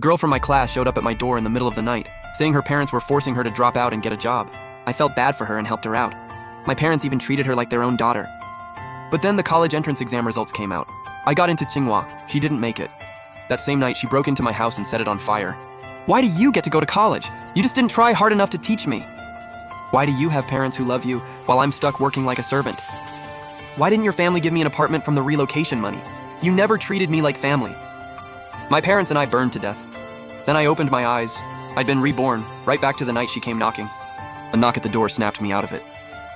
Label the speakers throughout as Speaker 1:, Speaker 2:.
Speaker 1: girl from my class showed up at my door in the middle of the night, saying her parents were forcing her to drop out and get a job. I felt bad for her and helped her out. My parents even treated her like their own daughter. But then the college entrance exam results came out. I got into Tsinghua. She didn't make it. That same night, she broke into my house and set it on fire. Why do you get to go to college? You just didn't try hard enough to teach me. Why do you have parents who love you while I'm stuck working like a servant? Why didn't your family give me an apartment from the relocation money? You never treated me like family. My parents and I burned to death. Then I opened my eyes. I'd been reborn, right back to the night she came knocking. A knock at the door snapped me out of it.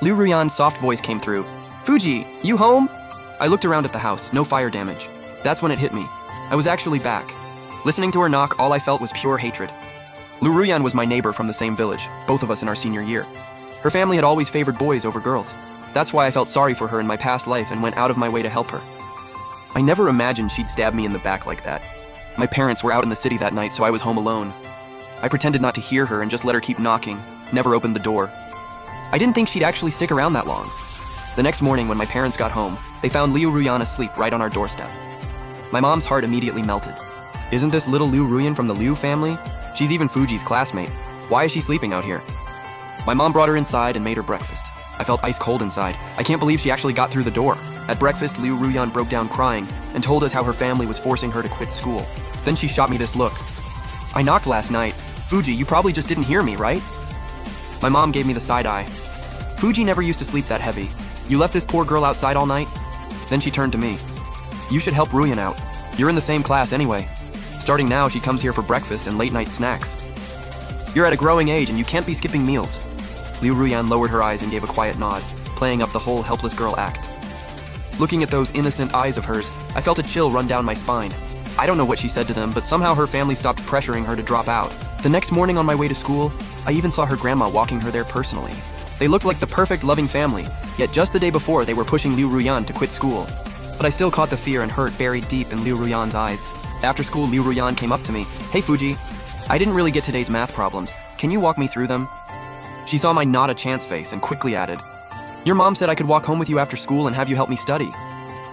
Speaker 1: Liu Ruyan's soft voice came through. Fuji, you home? I looked around at the house, no fire damage. That's when it hit me. I was actually back. Listening to her knock, all I felt was pure hatred. Liu Ruyan was my neighbor from the same village, both of us in our senior year. Her family had always favored boys over girls. That's why I felt sorry for her in my past life and went out of my way to help her. I never imagined she'd stab me in the back like that. My parents were out in the city that night, so I was home alone. I pretended not to hear her and just let her keep knocking, never opened the door. I didn't think she'd actually stick around that long. The next morning when my parents got home, they found Liu Ruyan asleep right on our doorstep. My mom's heart immediately melted. Isn't this little Liu Ruyan from the Liu family? She's even Fuji's classmate. Why is she sleeping out here? My mom brought her inside and made her breakfast. I felt ice cold inside. I can't believe she actually got through the door. At breakfast, Liu Ruyan broke down crying and told us how her family was forcing her to quit school. Then she shot me this look. I knocked last night. Fuji, you probably just didn't hear me, right? My mom gave me the side eye. Fuji never used to sleep that heavy. You left this poor girl outside all night? Then she turned to me. You should help Ruyan out. You're in the same class anyway. Starting now, she comes here for breakfast and late night snacks. You're at a growing age and you can't be skipping meals. Liu Ruyan lowered her eyes and gave a quiet nod, playing up the whole helpless girl act. Looking at those innocent eyes of hers, I felt a chill run down my spine. I don't know what she said to them, but somehow her family stopped pressuring her to drop out. The next morning on my way to school, I even saw her grandma walking her there personally. They looked like the perfect loving family, yet just the day before they were pushing Liu Ruyan to quit school. But I still caught the fear and hurt buried deep in Liu Ruyan's eyes. After school, Liu Ruyan came up to me. Hey Fuji, I didn't really get today's math problems. Can you walk me through them? She saw my not a chance face and quickly added, Your mom said I could walk home with you after school and have you help me study.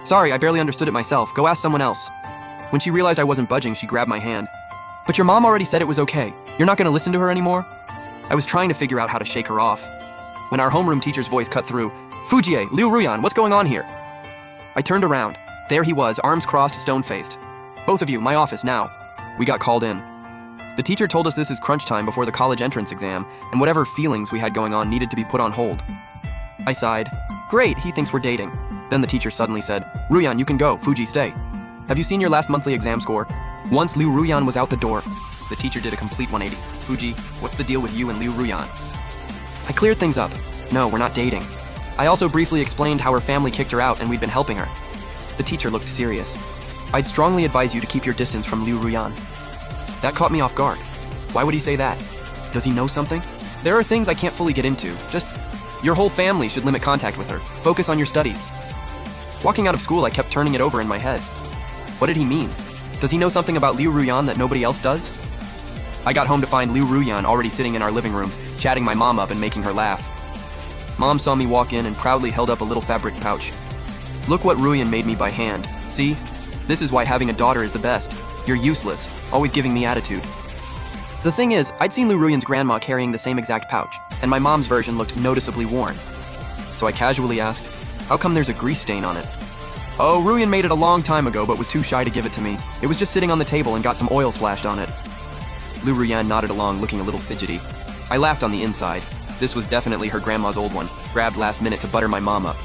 Speaker 1: Sorry, I barely understood it myself. Go ask someone else. When she realized I wasn't budging, she grabbed my hand. But your mom already said it was okay. You're not going to listen to her anymore? I was trying to figure out how to shake her off when our homeroom teacher's voice cut through. Fujie, Liu Ruyan, what's going on here? I turned around. There he was, arms crossed, stone-faced. Both of you, my office now. We got called in. The teacher told us this is crunch time before the college entrance exam, and whatever feelings we had going on needed to be put on hold. I sighed. Great, he thinks we're dating. Then the teacher suddenly said, Ruyan, you can go, Fuji, stay. Have you seen your last monthly exam score? Once Liu Ruyan was out the door, the teacher did a complete 180. Fuji, what's the deal with you and Liu Ruyan? I cleared things up. No, we're not dating. I also briefly explained how her family kicked her out and we'd been helping her. The teacher looked serious. I'd strongly advise you to keep your distance from Liu Ruyan. That caught me off guard. Why would he say that? Does he know something? There are things I can't fully get into. Just, your whole family should limit contact with her. Focus on your studies. Walking out of school, I kept turning it over in my head. What did he mean? Does he know something about Liu Ruyan that nobody else does? I got home to find Liu Ruyan already sitting in our living room, chatting my mom up and making her laugh. Mom saw me walk in and proudly held up a little fabric pouch. Look what Ruyan made me by hand. See? This is why having a daughter is the best. You're useless, always giving me attitude. The thing is, I'd seen Liu Ruyan's grandma carrying the same exact pouch, and my mom's version looked noticeably worn. So I casually asked, how come there's a grease stain on it? Oh, Ruyan made it a long time ago but was too shy to give it to me. It was just sitting on the table and got some oil splashed on it. Liu Ruyan nodded along, looking a little fidgety. I laughed on the inside. This was definitely her grandma's old one, grabbed last minute to butter my mom up.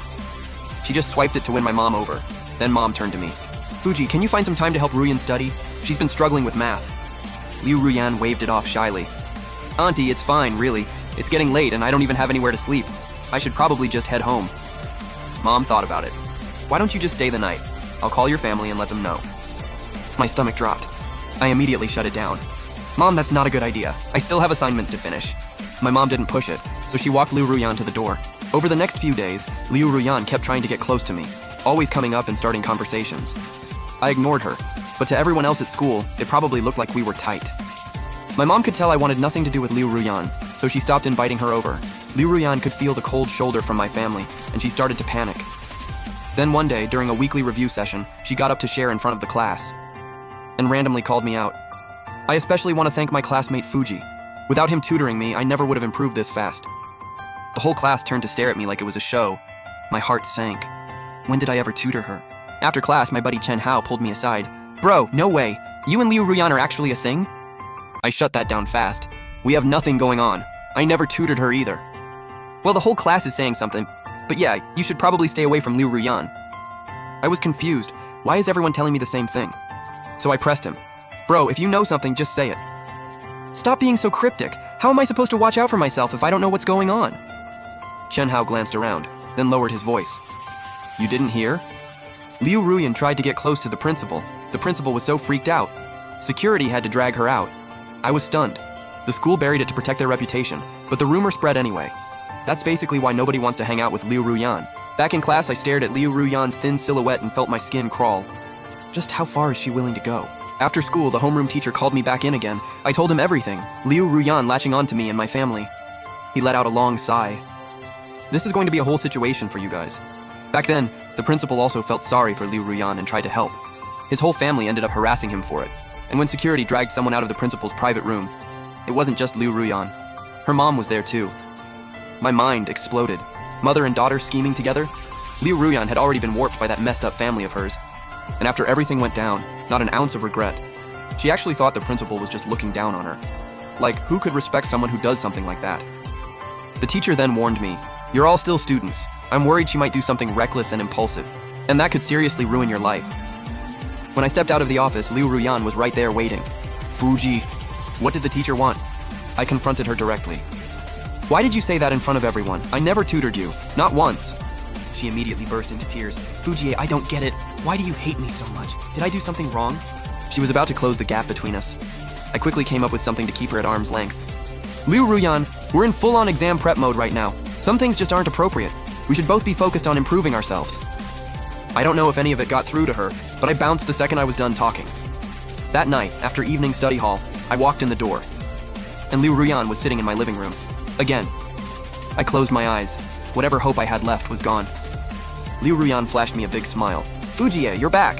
Speaker 1: She just swiped it to win my mom over. Then Mom turned to me. Fuji, can you find some time to help Ruyan study? She's been struggling with math. Liu Ruyan waved it off shyly. Auntie, it's fine, really. It's getting late and I don't even have anywhere to sleep. I should probably just head home. Mom thought about it. Why don't you just stay the night? I'll call your family and let them know. My stomach dropped. I immediately shut it down. Mom, that's not a good idea. I still have assignments to finish. My mom didn't push it, so she walked Liu Ruyan to the door. Over the next few days, Liu Ruyan kept trying to get close to me, always coming up and starting conversations. I ignored her, but to everyone else at school, it probably looked like we were tight. My mom could tell I wanted nothing to do with Liu Ruyan, so she stopped inviting her over. Liu Ruyan could feel the cold shoulder from my family, and she started to panic. Then one day, during a weekly review session, she got up to share in front of the class, and randomly called me out. I especially want to thank my classmate Fuji. Without him tutoring me, I never would have improved this fast. The whole class turned to stare at me like it was a show. My heart sank. When did I ever tutor her? After class, my buddy Chen Hao pulled me aside. Bro, no way. You and Liu Ruyan are actually a thing? I shut that down fast. We have nothing going on. I never tutored her either. Well, the whole class is saying something. But yeah, you should probably stay away from Liu Ruyan. I was confused. Why is everyone telling me the same thing? So I pressed him. Bro, if you know something, just say it. Stop being so cryptic. How am I supposed to watch out for myself if I don't know what's going on? Chen Hao glanced around, then lowered his voice. You didn't hear? Liu Ruyan tried to get close to the principal. The principal was so freaked out. Security had to drag her out. I was stunned. The school buried it to protect their reputation, but the rumor spread anyway. That's basically why nobody wants to hang out with Liu Ruyan. Back in class, I stared at Liu Ruyan's thin silhouette and felt my skin crawl. Just how far is she willing to go? After school, the homeroom teacher called me back in again. I told him everything, Liu Ruyan latching on to me and my family. He let out a long sigh. This is going to be a whole situation for you guys. Back then, the principal also felt sorry for Liu Ruyan and tried to help. His whole family ended up harassing him for it. And when security dragged someone out of the principal's private room, it wasn't just Liu Ruyan. Her mom was there too. My mind exploded. Mother and daughter scheming together? Liu Ruyan had already been warped by that messed up family of hers. And after everything went down, not an ounce of regret. She actually thought the principal was just looking down on her. Like, who could respect someone who does something like that? The teacher then warned me, "You're all still students. I'm worried she might do something reckless and impulsive, and that could seriously ruin your life." When I stepped out of the office, Liu Ruyan was right there waiting. Fuji, what did the teacher want? I confronted her directly. Why did you say that in front of everyone? I never tutored you, not once. She immediately burst into tears. Fuji, I don't get it. Why do you hate me so much? Did I do something wrong? She was about to close the gap between us. I quickly came up with something to keep her at arm's length. Liu Ruyan, we're in full-on exam prep mode right now. Some things just aren't appropriate. We should both be focused on improving ourselves. I don't know if any of it got through to her, but I bounced the second I was done talking. That night, after evening study hall, I walked in the door, and Liu Ruyan was sitting in my living room. Again. I closed my eyes. Whatever hope I had left was gone. Liu Ruyan flashed me a big smile. Fuji, you're back.